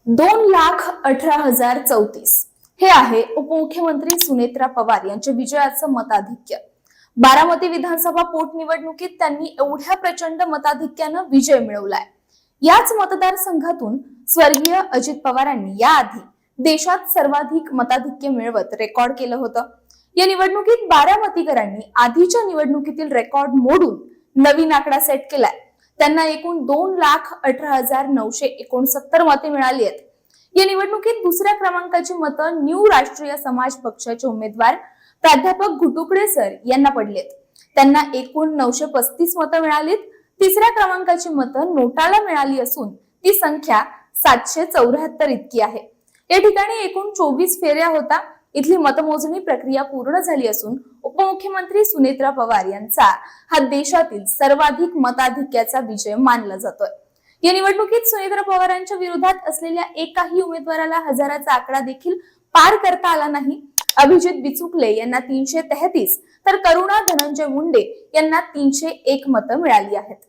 2,18,034 हे आहे उपमुख्यमंत्री सुनेत्रा पवार यांच्या विजयाचं मताधिक्य। बारामती विधानसभा पोटनिवडणुकीत त्यांनी एवढ्या प्रचंड मताधिक्यानं विजय मिळवलाय। याच मतदारसंघातून स्वर्गीय अजित पवारांनी याआधी देशात सर्वाधिक मताधिक्य मिळवत रेकॉर्ड केलं होतं। या निवडणुकीत बारामतीकरांनी आधीच्या निवडणुकीतील रेकॉर्ड मोडून नवीन आकडा सेट केलाय। त्यांना एकूण 2,18,969 मते मिळाली आहेत। या निवडणुकीत दुसऱ्या क्रमांकाची मतं न्यू राष्ट्रीय समाज पक्षाचे उमेदवार प्राध्यापक घुटुकडे सर यांना पडलेत। त्यांना एकूण 935 मतं मिळालीत। तिसऱ्या क्रमांकाची मतं नोटाला मिळाली असून ती संख्या 774 इतकी आहे। या ठिकाणी एकूण 24 फेऱ्या होता। इथली मतमोजणी प्रक्रिया पूर्ण झाली असून उपमुख्यमंत्री सुनेत्रा पवार यांचा हा देशातील सर्वाधिक मताधिक्याचा विजय मानला जातोय। या निवडणुकीत सुनेत्रा पवारांच्या विरोधात असलेल्या एकाही उमेदवाराला हजाराचा आकडा देखील पार करता आला नाही। अभिजित बिचुकले यांना 333 तर करुणा धनंजय मुंडे यांना 301 मतं मिळाली आहेत।